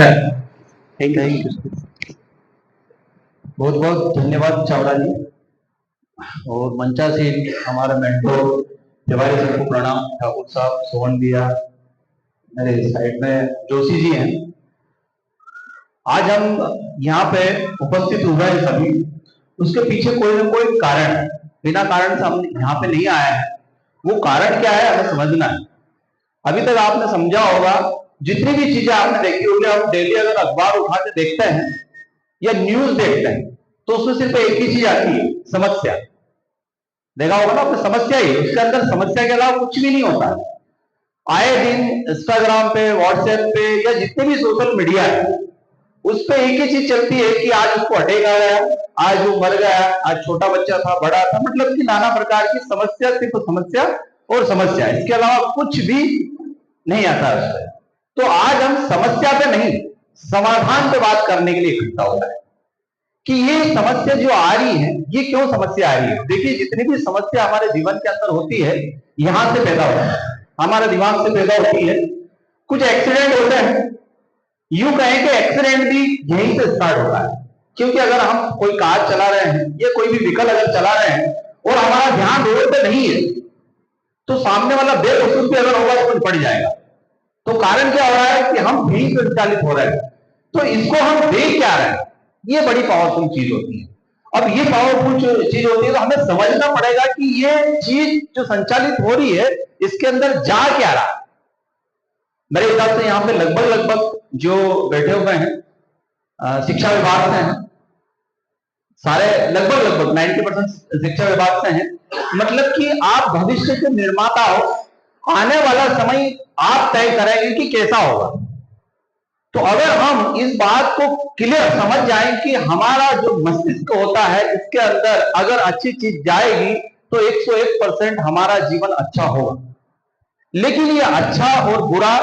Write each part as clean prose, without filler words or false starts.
Thank you. बहुत बहुत धन्यवाद चावड़ा जी। और मंचासीन हमारे मेंटोर तिवारी सर को प्रणाम, ठाकुर साहब, सोहन भैया, मेरे साइड में जोशी जी हैं। आज हम यहाँ पे उपस्थित हुए हैं सभी, उसके पीछे कोई ना कोई कारण है। बिना कारण से हम यहाँ पे नहीं आया है। वो कारण क्या है हमें समझना है। अभी तक आपने समझा होगा, जितनी भी चीजें आपने देखी होगी, हम डेली अगर अखबार उठा के देखते हैं या न्यूज देखते हैं तो उसमें सिर्फ एक ही चीज आती है, समस्या। देखा होगा ना आपने, समस्या ही, उसके अंदर समस्या के अलावा कुछ भी नहीं होता है। आए दिन इंस्टाग्राम पे, व्हाट्सएप पे या जितने भी सोशल मीडिया है उस पर एक ही चीज चलती है कि आज उसको अटैक आया, आज वो मर गया, आज छोटा बच्चा था, बड़ा था, मतलब कि नाना प्रकार की समस्या, सिर्फ समस्या और समस्या, इसके अलावा कुछ भी नहीं आता उससे। तो आज हम समस्या पे नहीं, समाधान पे बात करने के लिए इकट्ठा हो रहे हैं कि ये समस्या जो आ रही है ये क्यों समस्या आ रही है। देखिए, जितनी भी समस्या हमारे जीवन के अंदर होती है यहां से पैदा होती है, हमारे दिमाग से पैदा होती है। कुछ एक्सीडेंट होते हैं, यूं कहें कि एक्सीडेंट भी यहीं से स्टार्ट होता है। क्योंकि अगर हम कोई कार चला रहे हैं या कोई भी व्हीकल अगर चला रहे हैं और हमारा ध्यान रोड पे नहीं है तो सामने वाला बेकसूर भी अगर होगा तो पड़ जाएगा। तो कारण क्या हो रहा है कि हम यहीं से संचालित हो रहे हैं। तो इसको हम देख क्या रहे हैं, ये बड़ी पावरफुल चीज होती है। अब ये पावरफुल चीज होती है तो हमें समझना पड़ेगा कि ये चीज जो संचालित हो रही है इसके अंदर जा क्या रहा है। मेरे हिसाब से यहाँ पे लगभग जो बैठे हुए हैं शिक्षा विभाग से हैं, सारे लगभग 90% शिक्षा विभाग से हैं। मतलब कि आप भविष्य के निर्माता हो, आने वाला समय आप तय करेंगे कि कैसा होगा। तो अगर हम इस बात को क्लियर समझ जाएं कि हमारा जो मस्तिष्क होता है इसके अंदर अगर अच्छी चीज जाएगी तो 101% हमारा जीवन अच्छा होगा। लेकिन ये अच्छा और बुरा,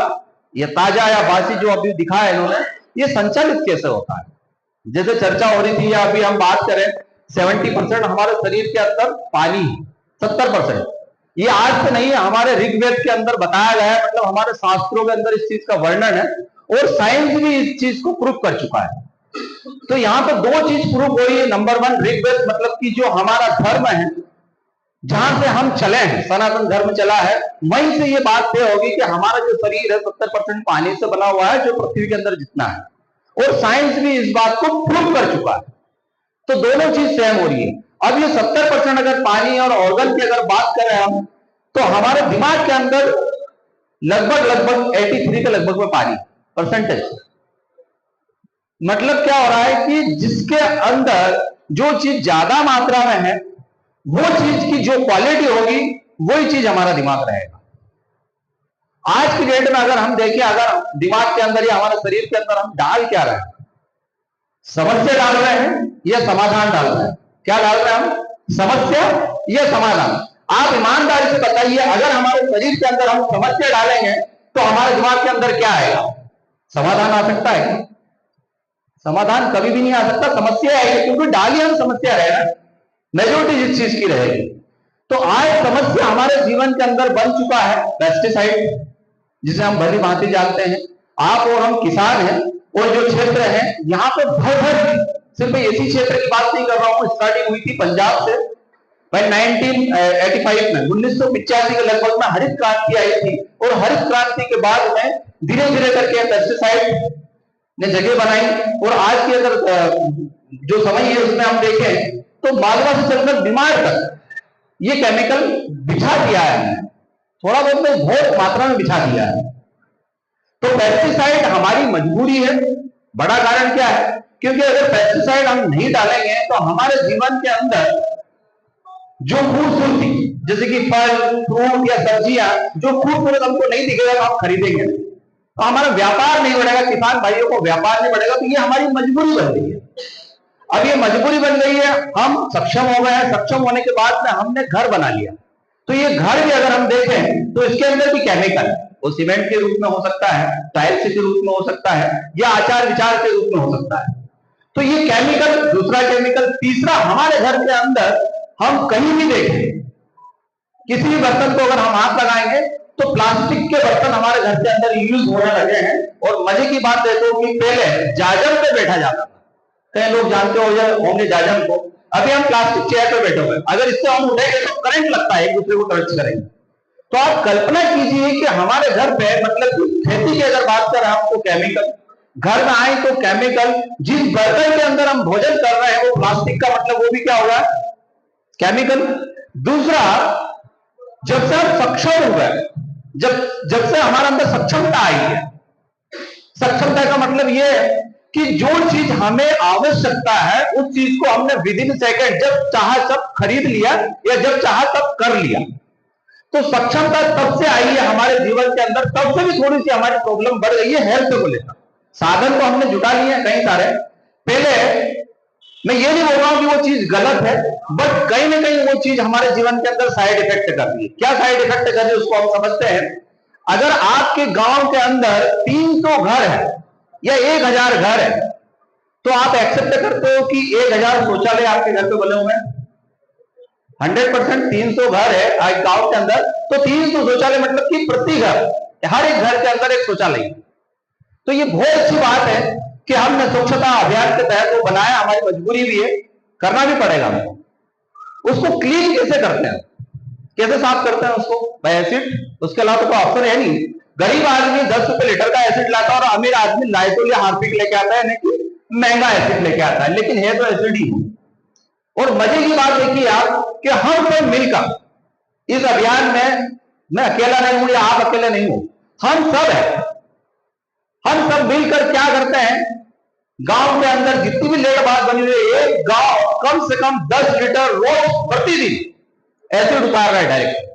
ये ताजा या बासी जो अभी दिखा है इन्होंने, ये संचालित कैसे होता है। जैसे चर्चा हो रही थी या अभी हम बात करें, 70% हमारे शरीर के अंदर पानी, 70%। ये आज से नहीं है, हमारे ऋग्वेद के अंदर बताया गया है, मतलब हमारे शास्त्रों के अंदर इस चीज का वर्णन है और साइंस भी इस चीज को प्रूव कर चुका है। तो यहाँ पर दो चीज प्रूव हो रही है। नंबर 1, ऋग्वेद मतलब कि जो हमारा धर्म है, जहां से हम चले हैं, सनातन धर्म चला है, वहीं से ये बात तय होगी कि हमारा जो शरीर है 70% पानी से बना हुआ है, जो पृथ्वी के अंदर जितना है। और साइंस भी इस बात को प्रूव कर चुका है। तो दोनों चीज सेम हो रही है। अब ये 70% अगर पानी और ऑर्गन की अगर बात करें हम, तो हमारे दिमाग के अंदर लगभग 83 के लगभग में पानी परसेंटेज। मतलब क्या हो रहा है कि जिसके अंदर जो चीज ज्यादा मात्रा में है वो चीज की जो क्वालिटी होगी वही चीज हमारा दिमाग रहेगा। आज की डेट में अगर हम देखें, अगर दिमाग के अंदर या हमारे शरीर के अंदर हम डाल क्या रहे हैं, समस्या डाल रहे हैं या समाधान डाल रहे हैं? क्या डाल रहे हैं हम, समस्या या समाधान? आप ईमानदारी से बताइए, अगर हमारे शरीर के अंदर हम समस्या डालेंगे तो हमारे दिमाग के अंदर क्या आएगा? समाधान आ सकता है? समाधान कभी भी नहीं आ सकता, समस्या आएगी, क्योंकि डाली हम समस्या रहेगा, मेजोरिटी जिस चीज की रहेगी। तो आज समस्या हमारे जीवन के अंदर बन चुका है पेस्टिसाइड, जिसे हम भली भांति जानते हैं। आप और हम किसान हैं और जो क्षेत्र है यहाँ पे भर सिर्फ इसी क्षेत्र की बात नहीं कर रहा हूँ, स्टार्टिंग हुई थी पंजाब से 1985 में, 1985 के लगभग में हरित क्रांति आई थी। और हरित क्रांति के बाद में धीरे धीरे करके पेस्टिसाइड ने जगह बनाई। और आज की अगर जो समय है उसमें हम देखें तो मालवा से चलकर बीमार तक ये केमिकल बिछा दिया है, थोड़ा बहुत मात्रा में बिछा दिया है। तो पेस्टिसाइड हमारी मजबूरी है। बड़ा कारण क्या है? क्योंकि अगर पेस्टिसाइड हम नहीं डालेंगे तो हमारे जीवन के अंदर जो खूबसूरती, जैसे कि फल, फ्रूट या सब्जियां, जो खूबसूरत हमको नहीं दिखेगा तो हम खरीदेंगे, तो हमारा व्यापार नहीं बढ़ेगा, किसान भाइयों को व्यापार नहीं बढ़ेगा। तो ये हमारी मजबूरी बन गई है। अब ये मजबूरी बन गई है, हम सक्षम हो गए हैं। सक्षम होने के बाद में हमने घर बना लिया। तो ये घर भी अगर हम देखें तो इसके अंदर भी केमिकल है। वो सीमेंट के रूप में हो सकता है, टाइल्स के रूप में हो सकता है, या आचार विचार के रूप में हो सकता है। तो ये केमिकल, दूसरा केमिकल। तीसरा, हमारे घर के अंदर हम कहीं भी देखें, किसी भी बर्तन को अगर हम हाथ लगाएंगे तो प्लास्टिक के बर्तन हमारे घर के अंदर यूज होने लगे हैं। और मजे की बात देखो कि पहले जाजम पे बैठा जाता था, कई लोग जानते होंगे जाजम को। अभी हम प्लास्टिक चेयर पे बैठे हुए, अगर इससे हम उठेंगे तो करंट लगता है, एक दूसरे को टच करेंगे। तो आप कल्पना कीजिए कि हमारे घर पे, मतलब खेती की अगर बात करें हम, तो केमिकल, घर में आए तो केमिकल, जिस बर्तन के अंदर हम भोजन कर रहे हैं वो प्लास्टिक का, मतलब वो भी क्या होगा, केमिकल। दूसरा, जब से हम सक्षम हो गए, जब से हमारे अंदर सक्षमता आई है, सक्षमता का मतलब यह है कि जो चीज हमें आवश्यकता है उस चीज को हमने विद इन सेकेंड, जब चाहा तब खरीद लिया या जब चाहा तब कर लिया। तो सक्षमता तब से आई है हमारे जीवन के अंदर, तब से भी थोड़ी सी हमारी प्रॉब्लम बढ़ गई है हेल्थ को लेकर। साधन तो हमने जुटा लिए हैं कई सारे। पहले मैं ये नहीं बोल रहा हूं कि वो चीज गलत है, बट कहीं ना कहीं वो चीज हमारे जीवन के अंदर साइड इफेक्ट कर रही है। क्या साइड इफेक्ट कर रही है उसको हम समझते हैं। अगर आपके गांव के अंदर 300 घर है या 1000 घर है, तो आप एक्सेप्ट करते हो कि 1000 शौचालय आपके घर पे बने हुए हैं? 100%। 300 घर है आज गांव के अंदर, तो 300 शौचालय, मतलब कि प्रति घर, हर एक घर के अंदर एक शौचालय है। तो ये बहुत अच्छी बात है कि हमने स्वच्छता अभियान के तहत वो बनाया, हमारी मजबूरी भी है, करना भी पड़ेगा हमको। उसको क्लीन कैसे करते हैं, कैसे साफ करते हैं उसको? बाय एसिड, उसके अलावा तो कोई ऑप्शन है नहीं। गरीब आदमी 10 रुपए लीटर का एसिड लाता है और अमीर आदमी लाइटोल या हार्पिक लेके आता है, नहीं कि महंगा एसिड लेके आता है, लेकिन है तो एसिड ही। और मजे की बात देखिए आप कि हम सब मिलकर इस अभियान में, मैं अकेला नहीं हूं या आप अकेले नहीं हो, हम सब है, हम सब मिलकर क्या करते हैं, गांव के अंदर जितनी भी लेट बात बनी हुई है, एक गांव कम से कम 10 लीटर रोज प्रतिदिन एसिड उतार रहा है डायरेक्ट।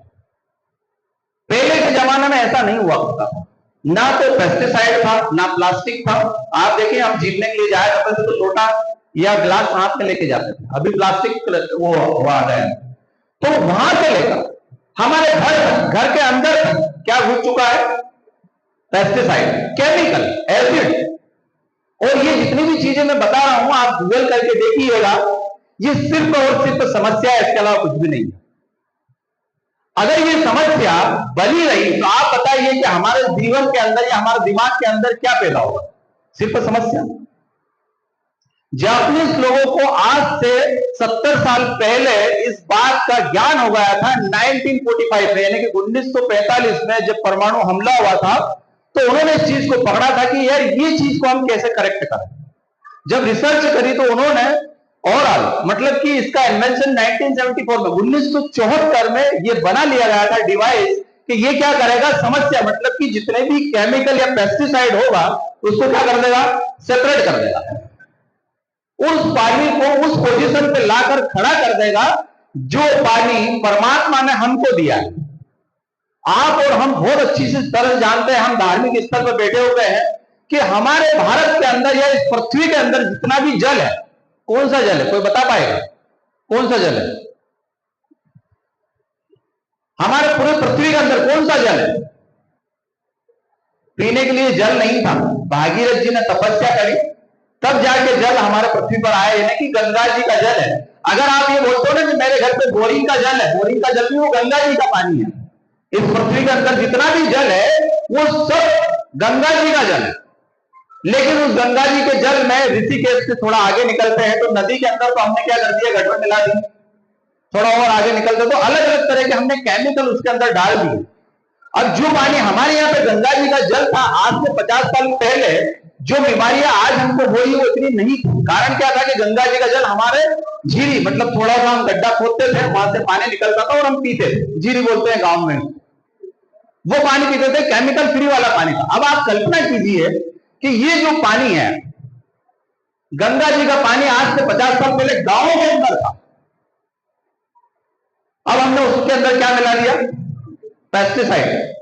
पहले के जमाने में ऐसा नहीं हुआ करता, ना तो पेस्टिसाइड था ना प्लास्टिक था। आप देखिए हम जीतने के लिए जाया करते थे तो लोटा या ग्लास हाथ में लेके जाते थे, अभी प्लास्टिक वो आ गए। तो वहां से लेकर हमारे घर के अंदर क्या घुस चुका है, पेस्टिसाइड, केमिकल, एसिड। और ये जितनी भी चीजें मैं बता रहा हूं आप गूगल करके देखिएगा, ये सिर्फ और सिर्फ समस्या है, इसके अलावा कुछ भी नहीं है। अगर ये समस्या बनी रही तो आप बताइए कि हमारे जीवन के अंदर या हमारे दिमाग के अंदर क्या पैदा होगा? सिर्फ समस्या। जापानीज लोगों को आज से 70 साल पहले इस बात का ज्ञान हो गया था, 1945 में, यानी कि 1945 में जब परमाणु हमला हुआ था, तो उन्होंने इस चीज को पकड़ा था कि यार ये चीज को हम कैसे करेक्ट करें। जब रिसर्च करी तो उन्होंने और मतलब कि इसका इन्वेंशन 1974 में, 1974 में ये बना लिया गया था डिवाइस कि ये क्या करेगा, समस्या, मतलब कि जितने भी केमिकल या पेस्टिसाइड होगा उसको क्या कर देगा, सेपरेट कर देगा, उस पानी को उस पोजीशन पे लाकर खड़ा कर देगा जो पानी परमात्मा ने हमको दिया है। आप और हम बहुत अच्छी से तरह जानते हैं, हम धार्मिक स्तर पर बैठे हुए हैं कि हमारे भारत के अंदर या इस पृथ्वी के अंदर जितना भी जल है, कौन सा जल है, कोई बता पाएगा कौन सा जल है? हमारे पूरे पृथ्वी के अंदर कौन सा जल है? पीने के लिए जल नहीं था, भागीरथ जी ने तपस्या करी तब जाके जल हमारे पृथ्वी पर आया, यानी कि गंगा जी का जल है। अगर आप ये बोलते हो ना कि मेरे घर पे बोरिंग का जल है, बोरिंग का जल भी वो गंगा जी का पानी है। इस पृथ्वी के अंदर जितना भी जल है वो सब गंगा जी का जल है। लेकिन उस गंगा जी के जल में ऋषिकेश से थोड़ा आगे निकलते हैं तो नदी के अंदर तो हमने क्या कर दिया, गटर मिला दी। थोड़ा और आगे निकलते तो अलग अलग तरह के हमने केमिकल उसके अंदर डाल दिए। अब जो पानी हमारे यहाँ पे गंगा जी का जल था आज से 50 साल पहले, जो बीमारियां आज हमको हो रही वो इतनी नहीं थी। कारण क्या था कि गंगा जी का जल हमारे झीरी, मतलब थोड़ा सा हम गड्ढा खोदते थे, वहां से पानी निकलता था और हम पीते थे, झीरी बोलते हैं गांव में, वो पानी पीते थे, केमिकल फ्री वाला पानी था। अब आप कल्पना कीजिए कि ये जो पानी है गंगा जी का पानी आज से 50 साल पहले गांवों के अंदर था, अब हमने उसके अंदर क्या मिला दिया, पेस्टिसाइड,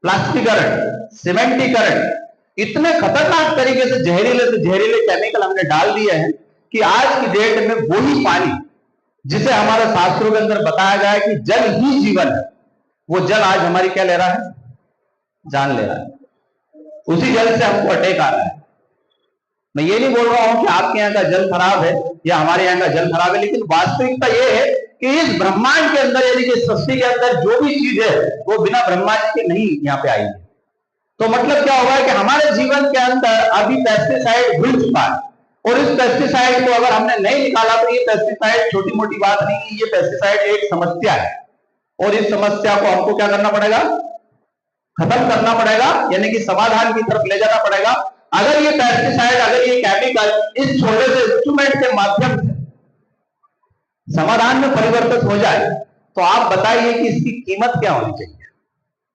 प्लास्टिकरण, सीमेंटीकरण, इतने खतरनाक तरीके से जहरीले केमिकल हमने डाल दिए हैं कि आज की डेट में वही पानी जिसे हमारे शास्त्रों के अंदर बताया गया है कि जल ही जीवन है, वो जल आज हमारी क्या ले रहा है, जान ले रहा है। उसी जल से हमको अटैक आ रहा है। मैं ये नहीं बोल रहा हूं कि आपके यहाँ का जल खराब है या हमारे यहाँ का जल खराब है, लेकिन वास्तविकता ये है कि इस ब्रह्मांड के अंदर यानी कि सृष्टि के अंदर जो भी चीज है वो बिना ब्रह्मा जी के नहीं यहाँ पे आई है। तो मतलब क्या होगा कि हमारे जीवन के अंदर अभी पेस्टिसाइड घुल चुका है, और इस पेस्टिसाइड को अगर हमने नहीं निकाला तो ये पेस्टिसाइड छोटी मोटी बात नहीं है, ये पेस्टिसाइड एक समस्या है, और इस समस्या को हमको क्या करना पड़ेगा, खत्म करना पड़ेगा, यानी कि समाधान की तरफ ले जाना पड़ेगा। अगर ये पेस्टिसाइड, अगर ये केमिकल इस छोटे से इंस्ट्रूमेंट के माध्यम से समाधान में परिवर्तित हो जाए तो आप बताइए कि इसकी कीमत क्या होनी चाहिए,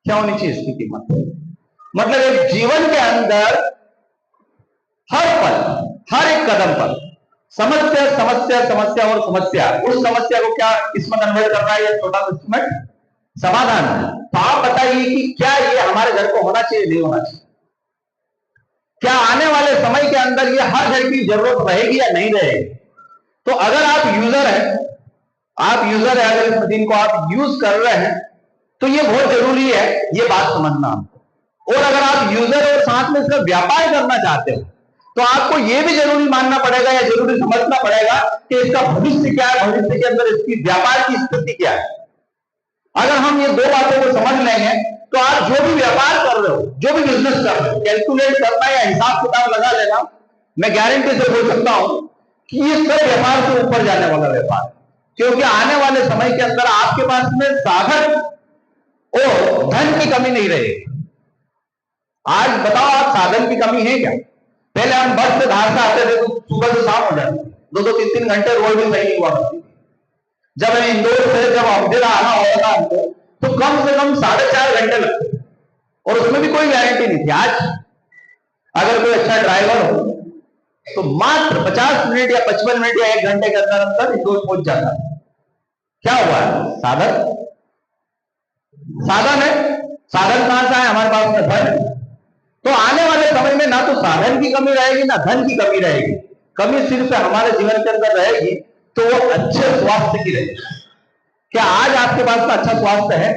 क्या होनी चाहिए इसकी कीमत। मतलब एक जीवन के अंदर हर पल, हर एक कदम पर समस्या समस्या समस्या और समस्या, उस समस्या को क्या किसमें कन्वर्ट कर रहा है ये छोटा इंस्ट्रूमेंट, समाधान है। तो आप बताइए कि क्या ये हमारे घर को होना चाहिए, नहीं होना चाहिए? क्या आने वाले समय के अंदर ये हर घर की जरूरत रहेगी या नहीं रहेगी? तो अगर आप यूजर हैं, अगर इस मशीन को आप यूज कर रहे हैं तो ये बहुत जरूरी है ये बात समझना हमको। और अगर आप यूजर और साथ में इसका व्यापार करना चाहते हो तो आपको ये भी जरूरी मानना पड़ेगा या जरूरी समझना पड़ेगा कि इसका भविष्य क्या है, भविष्य के अंदर इसकी व्यापार की स्थिति क्या है। अगर हम ये दो बातों को समझ लेंगे तो आप जो भी व्यापार कर रहे हो, जो भी बिजनेस कर रहे हो, कैलकुलेट करना या हिसाब किताब लगा लेना, मैं गारंटी से बोल सकता हूं कि ये सब व्यापार से ऊपर जाने वाला व्यापार है। क्योंकि आने वाले समय के अंदर आपके पास में साधन और धन की कमी नहीं रहेगी। आज बताओ आप साधन की कमी है क्या? पहले हम बस से धार से आते थे तो सुबह से शाम हो जाती, 2-3 घंटे रोड भी सही नहीं हुआ करती। जब इंदौर से जब अवधेरा आना होता था हमको तो कम से कम 4.5 घंटे लगते, और उसमें भी कोई गारंटी नहीं थी। आज अगर कोई अच्छा ड्राइवर हो तो मात्र 50 मिनट या 55 मिनट या 1 घंटे के अंदर अंदर इंदौर पहुंच जाता है। क्या हुआ है? साधन, साधन है। साधन कहां से है? हमारे पास में धन है। तो आने वाले समय में ना तो साधन की कमी रहेगी ना धन की कमी रहेगी। कमी सिर्फ हमारे जीवन के अंदर रहेगी तो वो अच्छे स्वास्थ्य की रहेगी। क्या आज आपके पास में अच्छा स्वास्थ्य है?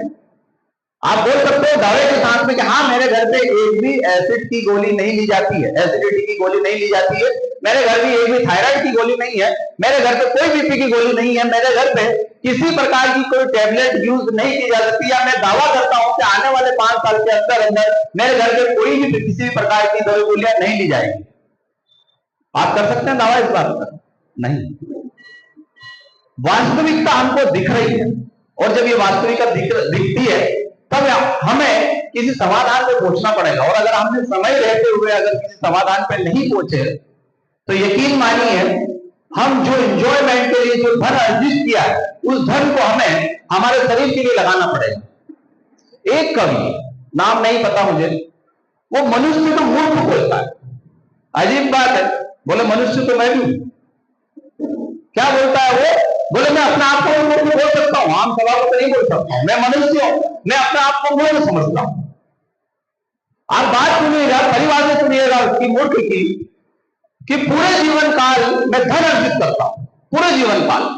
आप बोल सकते हो दावे के साथ में कि हाँ मेरे घर पे एक भी एसिड की गोली नहीं ली जाती है, एसिडिटी की गोली नहीं ली जाती है, मेरे घर में एक भी थायराइड की गोली नहीं है, मेरे घर पे कोई बीपी की गोली नहीं है, मेरे घर पे किसी प्रकार की कोई टैबलेट यूज नहीं की जा सकती, या मैं दावा करता हूं कि आने वाले 5 साल के अंदर अंदर मेरे घर पे कोई भी किसी भी प्रकार की दवाई गोलियां नहीं ली जाएगी। आप कर सकते हैं दावा इस बात पर? नहीं। वास्तविकता हमको दिख रही है, और जब ये वास्तविकता दिखती है तब हमें किसी समाधान पे पहुंचना पड़ेगा। और अगर हमने समय रहते हुए अगर किसी समाधान पे नहीं पहुंचे तो यकीन मानिए हम जो एंजॉयमेंट के लिए जो धन अर्जित किया है उस धन को हमें हमारे शरीर के लिए लगाना पड़ेगा। एक कवि, नाम नहीं पता मुझे, वो मनुष्य तो मूर्ख बोलता है। अजीब बात है, बोले मनुष्य तो मैं भी। क्या बोलता है वो? बोले मैं अपने आप को मूर्ख बोल सकता हूं, आम सभा को तो नहीं बोल सकता हूं, मैं मनुष्य हूं, मैं अपने आप को मूर्ख समझता हूं। आप बात सुनिएगा, परिवार से सुनिएगा उसकी मूर्ख की, कि पूरे जीवन काल मैं धन अर्जित करता हूं, पूरे जीवन काल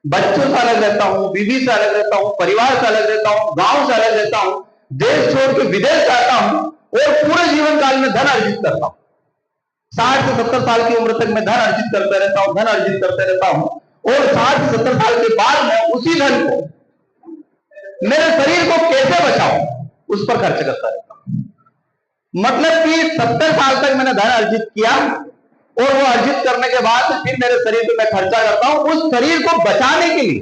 बच्चों से अलग रहता हूं, बीवी से अलग रहता हूं, परिवार से अलग रहता हूं, गांव से अलग रहता हूं, देश छोड़ के विदेश जाता हूं, और पूरे जीवन काल में धन अर्जित करता हूं। 60 से 70 साल की उम्र तक मैं धन अर्जित करते रहता हूं, धन अर्जित करते रहता हूं, और 60 से 70 साल के बाद मैं उसी धन को मेरे शरीर को कैसे बचाऊं उस पर खर्च करता रहता हूं। मतलब कि 70 साल तक मैंने धन अर्जित किया, और वो अर्जित करने के बाद फिर मेरे शरीर पे मैं खर्चा करता हूं उस शरीर को बचाने के लिए।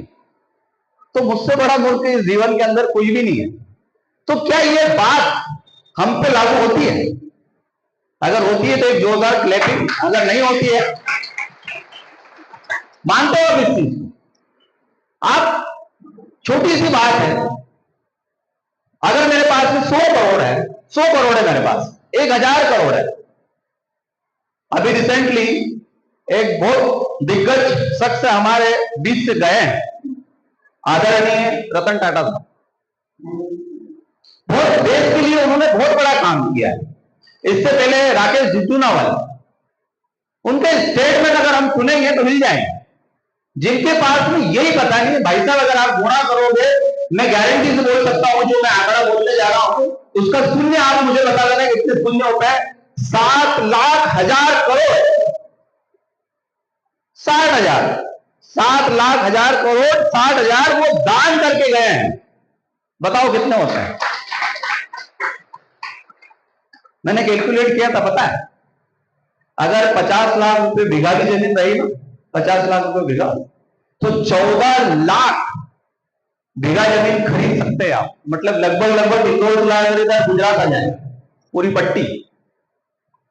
तो मुझसे बड़ा मूर्ख इस जीवन के अंदर कोई भी नहीं है। तो क्या ये बात हम पे लागू होती है? अगर होती है तो एक जोरदार क्लैपिंग, अगर नहीं होती है, मानते हो इस चीज को? आप, छोटी सी बात है, अगर मेरे पास में 100 करोड़ है, 100 करोड़ है मेरे पास, 1000 करोड़ है। अभी रिसेंटली एक बहुत दिग्गज शख्स हमारे बीच से गए हैं, आदरणीय रतन टाटा साहब। बहुत देश के लिए उन्होंने बहुत बड़ा काम किया है। इससे पहले राकेश झुंझुनवाला, उनके स्टेटमेंट अगर हम सुनेंगे तो मिल जाएंगे। जिनके पास में यही पता नहीं, भाई साहब अगर आप गुणा करोगे, मैं गारंटी से बोल सकता हूं जो मैं आंकड़ा बोलने जा रहा हूं उसका शून्य आप मुझे बता देना कितने शून्य होता है। 7 लाख 60,000,000,000 60,000 7,00,000,000,000 60,000 वो दान करके गए हैं। बताओ कितने होते हैं? मैंने कैलकुलेट किया था, पता है, अगर 50 लाख रुपए बीघा की जमीन रही ना, 50 लाख रुपए बीघा, तो 14 लाख बीघा जमीन खरीद सकते हैं आप। मतलब लगभग इंदौर इधर गुजरात आ जाए पूरी पट्टी।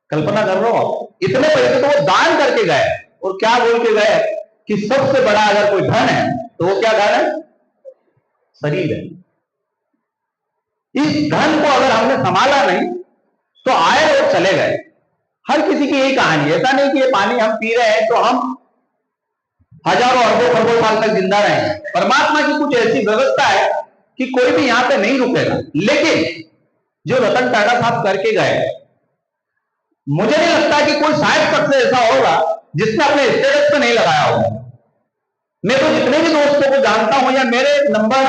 कल्पना कर रहे हो आप? इतने पैसे तो वो दान करके गए। और क्या बोल के गए कि सबसे बड़ा अगर कोई धन है तो वो क्या धन है? शरीर है। इस धन को अगर हमने संभाला नहीं तो आए और चले गए। हर किसी की यही कहानी है। ऐसा नहीं कि ये पानी हम पी रहे हैं तो हम हजारों अरबों खरबों साल तक जिंदा रहे। परमात्मा की कुछ ऐसी व्यवस्था है कि कोई भी यहां पे नहीं रुकेगा। लेकिन जो रतन टाटा साहब करके गए, मुझे नहीं लगता कि कोई शायद शख्स ऐसा होगा जिसने अपने स्टेटस पे नहीं लगाया होगा। मैं तो जितने भी दोस्तों को जानता हूं या मेरे नंबर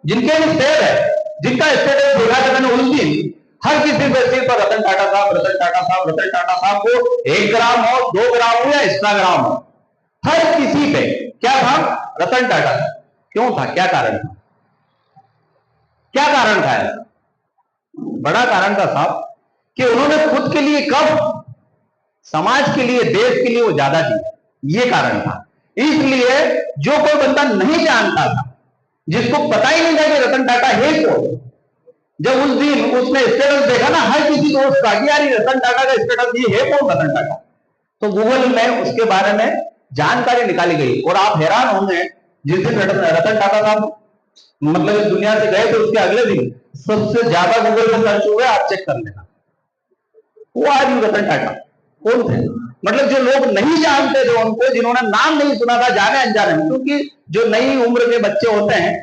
जिनके भी सेव है, जिनका स्टेटस देखा था मैंने उस दिन, हर किसी के सिर पर रतन टाटा साहब, रतन टाटा साहब, रतन टाटा साहब को 1 ग्राम हो, 2 ग्राम हो या इंस्टाग्राम हो, हर किसी पे क्या था? रतन टाटा। क्यों था? क्या कारण था? क्या कारण था? बड़ा कारण था साहब कि उन्होंने खुद के लिए कब, समाज के लिए, देश के लिए वो ज्यादा दिया। ये कारण था। इसलिए जो कोई बंदा नहीं जानता था, जिसको पता ही नहीं था कि रतन टाटा है कौन, जब उस दिन उसने स्टेटस देखा ना, हर किसी को उसका कि यार रतन टाटा का स्टेटस ये है कौन रतन टाटा, तो गूगल में उसके बारे में जानकारी निकाली गई। और आप हैरान होंगे, जिस दिन रतन टाटा साहब मतलब इस दुनिया से गए थे उसके अगले दिन सबसे ज्यादा गूगल में सर्च हुए, आप चेक कर लेना। वो आज रतन टाटा कौन थे? मतलब जो लोग नहीं जानते थे उनको, जिन्होंने नाम नहीं सुना था, जाने अनजाने में, क्योंकि जो नई उम्र के बच्चे होते हैं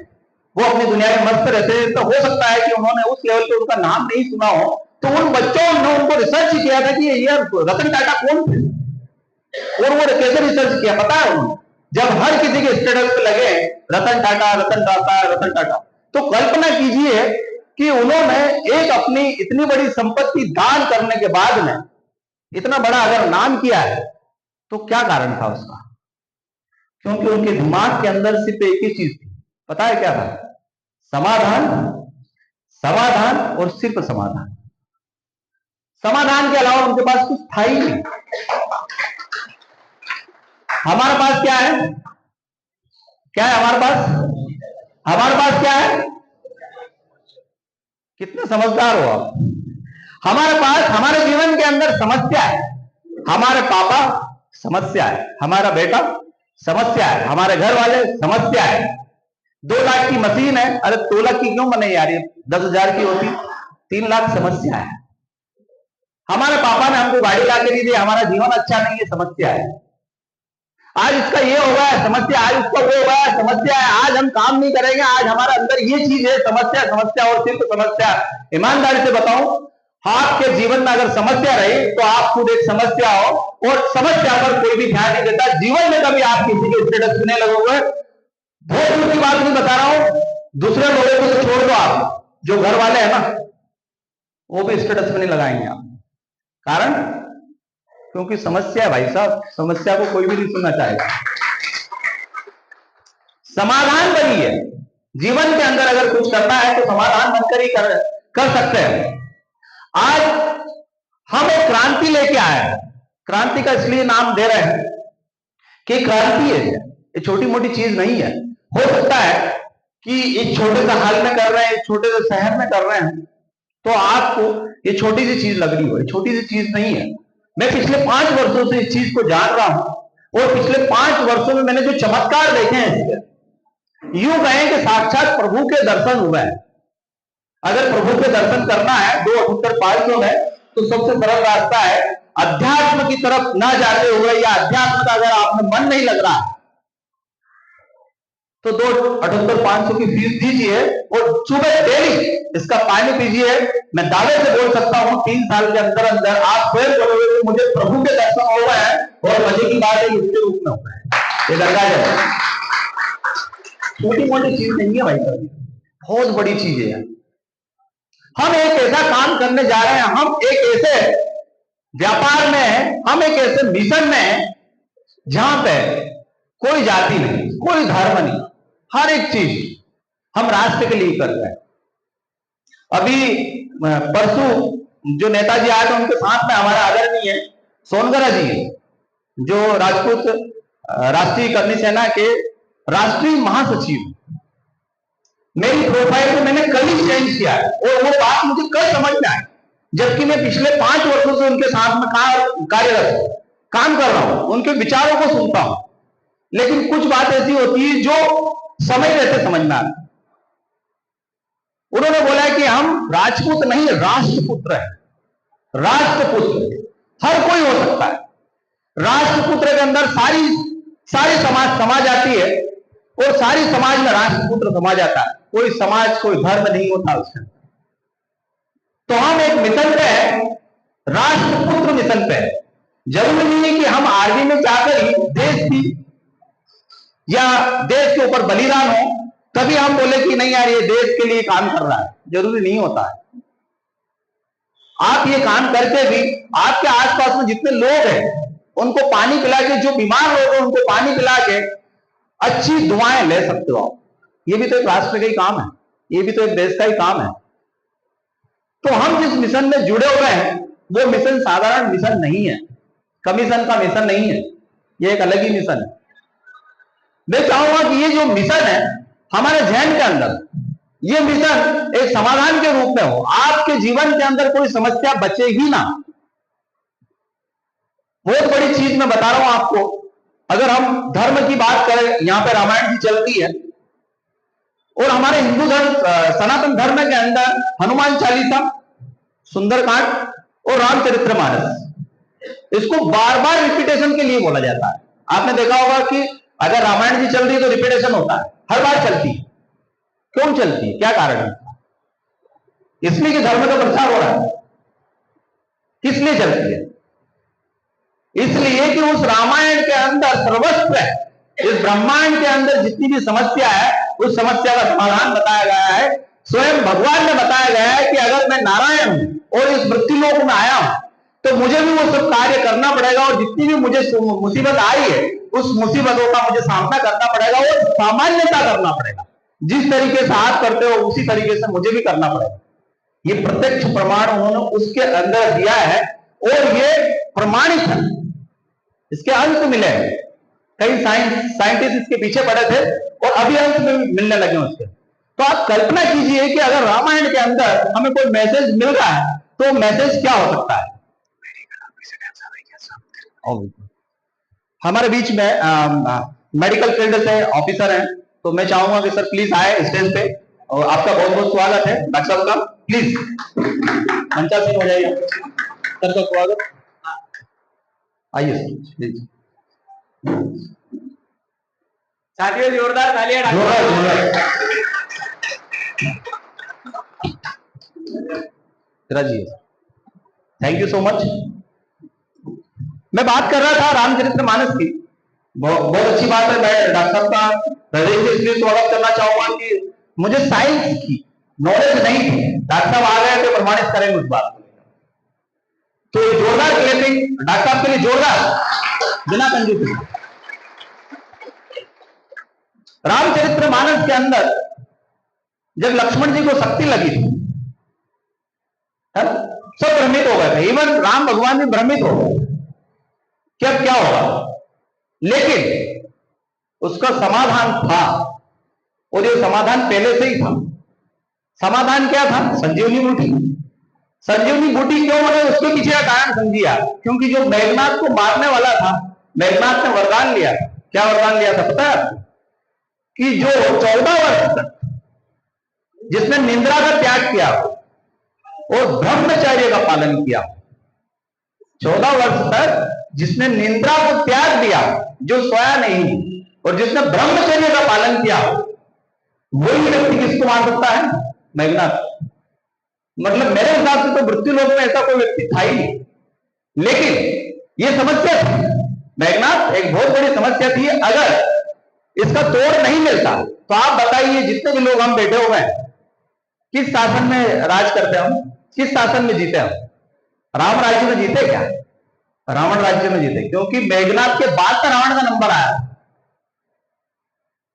वो अपनी दुनिया में मस्त रहते हैं, तो हो सकता है कि उन्होंने उस लेवल पे उनका नाम नहीं सुना हो। तो उन बच्चों ने उनको रिसर्च किया था कि ये रतन टाटा कौन थे, और वो कैसे रिसर्च किया पता है उन्होंने? जब हर किसी के स्टेटस पे लगे रतन टाटा, रतन टाटा, रतन टाटा, तो कल्पना कीजिए कि उन्होंने एक अपनी इतनी बड़ी संपत्ति दान करने के बाद में इतना बड़ा अगर नाम किया है, तो क्या कारण था उसका? क्योंकि उनके दिमाग के अंदर सिर्फ एक ही चीज थी, पता है क्या था? समाधान, समाधान और सिर्फ समाधान। समाधान के अलावा उनके पास कुछ था ही नहीं। हमारे पास क्या है? क्या है हमारे पास? हमारे पास क्या है? कितने समझदार हो आप? हमारे पास, हमारे जीवन के अंदर समस्या है। हमारे पापा समस्या है, हमारा बेटा समस्या है, हमारे घर वाले समस्या है, 2 लाख की मशीन है, अरे 2 लाख की क्यों बने यार, 10,000 की होती, 3 लाख समस्या है। हमारे पापा ने हमको गाड़ी ला के दी थी, हमारा जीवन अच्छा नहीं है, समस्या है। आज इसका ये हो गया है, समस्या, आज इसका वो हो गया है, समस्या है, आज हम काम नहीं करेंगे, आज हमारे अंदर ये चीज है, समस्या, समस्या और सिर्फ समस्या। ईमानदारी से बताऊं, आपके जीवन में अगर समस्या रही तो आप खुद एक समस्या हो, और समस्या पर कोई भी ध्यान नहीं देता। जीवन में कभी आप किसी के स्टेटस सुनने लगोगे, बहुत दूर की बात नहीं बता रहा हूं, दूसरे लोगों को तो छोड़ दो, आप जो घर वाले हैं ना, वो भी स्टेटस में नहीं लगाएंगे आप। कारण? क्योंकि समस्या है भाई साहब, समस्या को कोई भी नहीं सुनना चाहेगा। समाधान वही है। जीवन के अंदर अगर कुछ करना है तो समाधान बनकर ही कर सकते हैं। आज हम एक क्रांति लेके आए हैं। क्रांति का इसलिए नाम दे रहे हैं कि क्रांति है, ये छोटी मोटी चीज नहीं है। हो सकता है कि एक छोटे से हाल में कर रहे हैं, एक छोटे से शहर में कर रहे हैं, तो आपको ये छोटी सी चीज लग रही हो, ये छोटी सी चीज नहीं है। मैं पिछले 5 वर्षों से इस चीज को जान रहा हूं, और पिछले 5 वर्षों में मैंने जो चमत्कार देखे हैं, यूं कहें कि साक्षात प्रभु के दर्शन हुए हैं। अगर प्रभु के दर्शन करना है 2,78,500 में, तो सबसे सरल रास्ता है, अध्यात्म की तरफ ना जाते हुए, या अध्यात्म का अगर आप में मन नहीं लग रहा तो 2,78,500 की फीस दीजिए और सुबह डेली इसका पानी पीजिए। मैं दावे से बोल सकता हूं 3 साल के अंदर अंदर आप स्वयं बोलोगे कि मुझे प्रभु के दर्शन हो गए हैं, और मजे की बात है इसके रूप में होगा है। ये गंगा जल छोटी मोटी चीज नहीं है भाई साहब, बहुत बड़ी चीज है। हम एक ऐसा काम करने जा रहे हैं, हम एक ऐसे व्यापार में है, हम एक ऐसे मिशन में है जहां पे कोई जाति नहीं, कोई धर्म नहीं, हर एक चीज हम राष्ट्र के लिए कर रहे हैं। अभी परसों जो नेताजी आए थे उनके साथ में हमारा आदरणीय सोनगरा जी है, जो राजपूत राष्ट्रीय करनी सेना के राष्ट्रीय महासचिव। मेरी प्रोफाइल को मैंने कल ही चेंज किया है और वो बात मुझे कल समझ में आई, जबकि मैं पिछले 5 वर्षों से उनके साथ में कार्यरत काम कर रहा हूं, उनके विचारों को सुनता हूं, लेकिन कुछ बात ऐसी होती है जो समय रहते समझ में आती। उन्होंने बोला कि हम राजपूत नहीं राष्ट्रपुत्र है। राष्ट्रपुत्र हर कोई हो सकता है। राष्ट्रपुत्र के अंदर सारी समाज आती है और सारी समाज में राष्ट्रपुत्र समाज आता है। कोई समाज कोई धर्म नहीं होता उसके अंदर। तो हम एक मिशन पे है, राष्ट्रपुत्र मिशन पे है। जरूरी नहीं है कि हम आर्मी में जाकर ही देश की या देश के ऊपर बलिदान हो तभी हम बोले कि नहीं यार ये देश के लिए काम कर रहा है। जरूरी नहीं होता है। आप ये काम करके भी आपके आसपास में जितने लोग हैं उनको पानी पिला के, जो बीमार लोग हैं उनको पानी पिला के अच्छी दुआएं ले सकते हो आप। ये भी तो एक राष्ट्र का ही काम है, ये भी तो एक देश का ही काम है। तो हम जिस मिशन में जुड़े हुए हैं वो मिशन साधारण मिशन नहीं है, कमीशन का मिशन नहीं है, ये एक अलग ही मिशन है। मैं चाहूंगा कि ये जो मिशन है हमारे जहन के अंदर, ये मिशन एक समाधान के रूप में हो। आपके जीवन के अंदर कोई समस्या बचे ही ना। बहुत बड़ी चीज मैं बता रहा हूं आपको। अगर हम धर्म की बात करें, यहां पे रामायण जी चलती है और हमारे हिंदू धर्म सनातन धर्म के अंदर हनुमान चालीसा, सुंदरकांड और रामचरितमानस, इसको बार बार रिपीटेशन के लिए बोला जाता है। आपने देखा होगा कि अगर रामायण जी चल रही है तो रिपीटेशन होता है, हर बार चलती है। क्यों चलती है, क्या कारण है? इसलिए कि धर्म का प्रचार हो रहा है। किस लिए चलती है? इसलिए कि उस रामायण के अंदर सर्वस्व है। इस ब्रह्मांड के अंदर जितनी भी समस्या है उस समस्या का समाधान बताया गया है। स्वयं भगवान ने बताया गया है कि अगर मैं नारायण हूं और इस मृत्युलोक में आया हूं तो मुझे भी वो सब कार्य करना पड़ेगा और जितनी भी मुझे मुसीबत आई है उस मुसीबतों का मुझे सामना करना पड़ेगा और सामान्यता करना पड़ेगा। जिस तरीके से आप करते हो उसी तरीके से मुझे भी करना पड़ेगा। ये प्रत्यक्ष प्रमाण उन्होंने उसके अंदर दिया है और ये प्रमाणित है। इसके अंत मिले हैं। कई साइंटिस्ट इसके पीछे पड़े थे और अभी अंत में मिलने लगे उसके। तो आप कल्पना कीजिए कि अगर रामायण के अंदर हमें कोई मैसेज मिल रहा है तो मैसेज क्या हो सकता है? हमारे बीच में मेडिकल फील्ड से ऑफिसर हैं, तो मैं चाहूंगा कि सर प्लीज आए स्टेज पे और आपका बहुत बहुत स्वागत है। डॉक्टर साहब का प्लीज मंचासीन हो जाइए। सर का स्वागत, आइए सर प्लीज। साथियों जोरदार तालियां। जी थैंक यू सो मच। मैं बात कर रहा था रामचरितमानस की। बहुत अच्छी बात है। मैं डॉक्टर साहब का हृदय से इसलिए स्वागत करना चाहूंगा कि मुझे साइंस की नॉलेज नहीं थी। डॉक्टर साहब आ गए तो प्रमाणित करेंगे उस बात को। तो जोरदार क्लैपिंग डॉक्टर साहब के लिए, जोरदार, बिना कंजूसी। रामचरितमानस के अंदर जब लक्ष्मण जी को शक्ति लगी थी, सब भ्रमित हो गए थे। इवन राम भगवान भी भ्रमित हो गए क्या होगा, लेकिन उसका समाधान था और ये समाधान पहले से ही था। समाधान क्या था? संजीवनी बूटी। संजीवनी बूटी क्यों बने उसके पीछे का कारण समझिए आप। क्योंकि जो मेघनाथ को मारने वाला था, मेघनाथ ने वरदान लिया। क्या वरदान लिया था पता है आपको? कि जो 14 वर्ष तक जिसने निंद्रा का त्याग किया और ब्रह्मचर्य का पालन किया, 14 वर्ष तक जिसने निंद्रा को त्याग दिया, जो सोया नहीं और जिसने ब्रह्मचर्य का पालन किया, वही व्यक्ति किसको मार सकता है? मेघनाथ। मतलब मेरे हिसाब से तो मृत्युलोक में ऐसा कोई व्यक्ति था ही नहीं। लेकिन ये समस्या थी, मेघनाथ एक बहुत बड़ी समस्या थी। अगर इसका तोड़ नहीं मिलता तो आप बताइए जितने भी लोग हम बैठे हुए हैं, किस शासन में राज करते हम, किस शासन में जीते हम? राम राज्य में जीते क्या? रावण राज्य में जीते, क्योंकि मेघनाथ के बाद तो रावण का नंबर आया।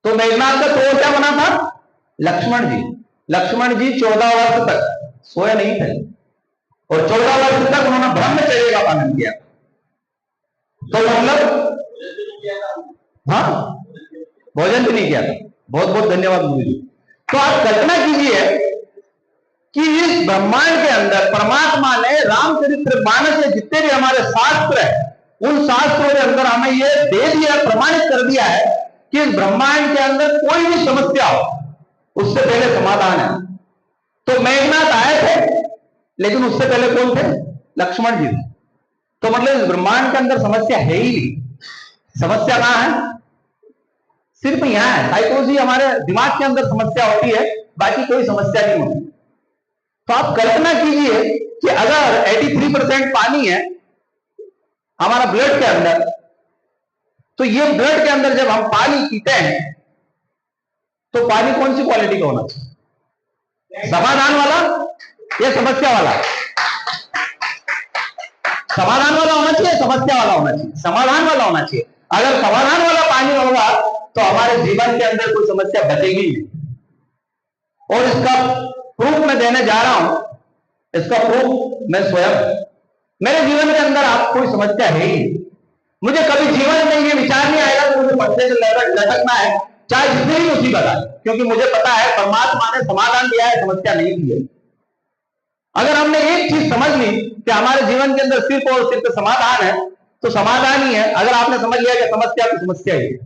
तो मेघनाथ का तोड़ क्या बना था? लक्ष्मण जी। लक्ष्मण जी 14 वर्ष तक सोए नहीं थे और 14 वर्ष तक उन्होंने ब्रह्मचर्य का पालन किया। तो मतलब हाँ, भोजन भी नहीं किया था। बहुत बहुत धन्यवाद गुरु जी। तो आप कल्पना कीजिए कि इस ब्रह्मांड के अंदर परमात्मा ने रामचरित्र मानस में जितने भी हमारे शास्त्र है, उन शास्त्रों के अंदर हमें यह दे दिया, प्रमाणित कर दिया है कि इस ब्रह्मांड के अंदर कोई भी समस्या हो उससे पहले समाधान है। तो मेघनाथ आए थे, लेकिन उससे पहले कौन थे? लक्ष्मण जी थे। तो मतलब इस ब्रह्मांड के अंदर समस्या है ही नहीं। समस्या कहां है? सिर्फ यहां है। साइकोलॉजी हमारे दिमाग के अंदर समस्या होती है, बाकी कोई समस्या नहीं होती। तो आप कल्पना कीजिए कि अगर 83% पानी है हमारा ब्लड के अंदर, तो ये ब्लड के अंदर जब हम पानी पीते हैं तो पानी कौन सी क्वालिटी का होना चाहिए? समाधान वाला या समस्या वाला? समाधान वाला होना चाहिए, समस्या वाला होना चाहिए? समाधान वाला होना चाहिए। अगर समाधान वाला पानी होगा तो हमारे जीवन के अंदर कोई समस्या बचेगी नहीं। और इसका प्रूफ मैं देने जा रहा हूं। इसका प्रूफ मैं स्वयं, मेरे जीवन के अंदर आप कोई समस्या है ही। मुझे कभी जीवन में ये विचार नहीं आएगा कि मुझे पर्दे से लटकना है, चाहे जितनी भी मुसीबत आए, क्योंकि मुझे पता है परमात्मा ने समाधान दिया है, समस्या नहीं दी है। अगर हमने एक चीज समझ ली कि हमारे जीवन के अंदर सिर्फ और सिर्फ समाधान है, तो समाधान ही है। अगर आपने समझ लिया कि समस्या तो समस्या ही है,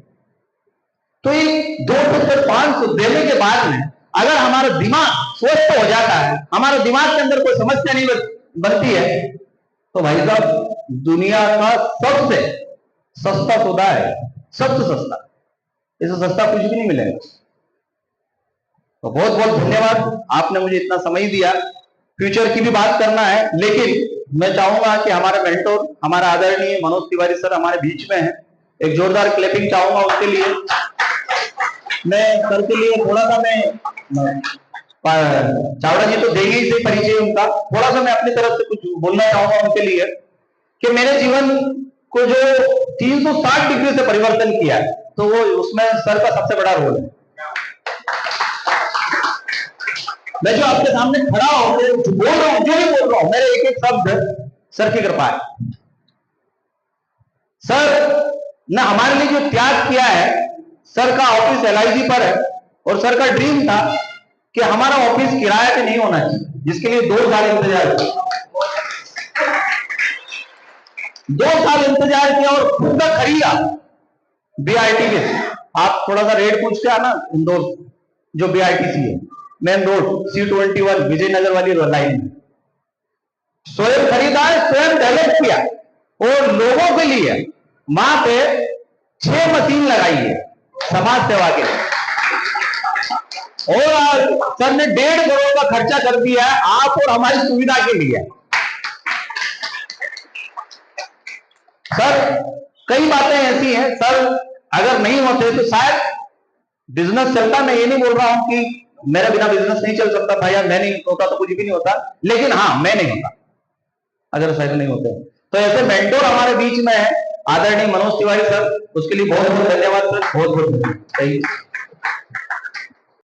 तो ये 2 से 5 देने के बाद में अगर हमारा दिमाग स्वस्थ हो जाता है, हमारे दिमाग के अंदर कोई समस्या नहीं बनती है, तो भाई साहब दुनिया का सबसे सस्ता सौदा है, सबसे सस्ता। इससे सस्ता कुछ भी नहीं मिलेगा। तो बहुत बहुत धन्यवाद, आपने मुझे इतना समय दिया। फ्यूचर की भी बात करना है, लेकिन मैं चाहूंगा कि हमारे मेंटोर, हमारा आदरणीय मनोज तिवारी सर हमारे बीच में है। एक जोरदार क्लैपिंग चाहूंगा उसके लिए। मैं सर के लिए थोड़ा सा, मैं चावड़ा जी तो देंगे ही से परिचय उनका, थोड़ा सा मैं अपनी तरफ से कुछ बोलना चाहूंगा उनके लिए कि मेरे जीवन को जो 360 डिग्री से परिवर्तन किया है, तो वो उसमें सर का सबसे बड़ा रोल है। मैं जो आपके सामने खड़ा हूं, बोल रहा हूं, जो भी बोल रहा हूं, मेरे एक एक शब्द सर की कृपा है। सर ने हमारे लिए जो त्याग किया है, सर का ऑफिस LIC पर है और सर का ड्रीम था कि हमारा ऑफिस किराए पे नहीं होना चाहिए, जिसके लिए 2 साल इंतजार किया। 2 साल इंतजार किया और खुद का खरीदा BRT के। आप थोड़ा सा रेट पूछ के आना, इंदौर जो BRTC है, मेन रोड C21 विजयनगर वाली लाइन में स्वयं खरीदा है, स्वयं डेवलप किया और लोगों के लिए वहां पे 6 मशीन लगाई है समाज सेवा के लिए। और सर ने 1.5 करोड़ का खर्चा कर दिया है आप और हमारी सुविधा के लिए। सर कई बातें ऐसी हैं, सर अगर नहीं होते तो शायद बिजनेस चलता। मैं ये नहीं बोल रहा हूं कि मेरा बिना बिजनेस नहीं चल सकता था या मैं नहीं होता तो कुछ भी नहीं होता, लेकिन हाँ मैं नहीं होता अगर सर नहीं होते। तो ऐसे मेंटोर हमारे बीच में है आदरणीय मनोज तिवारी सर, उसके लिए बहुत बहुत धन्यवाद सर, बहुत बहुत धन्यवाद।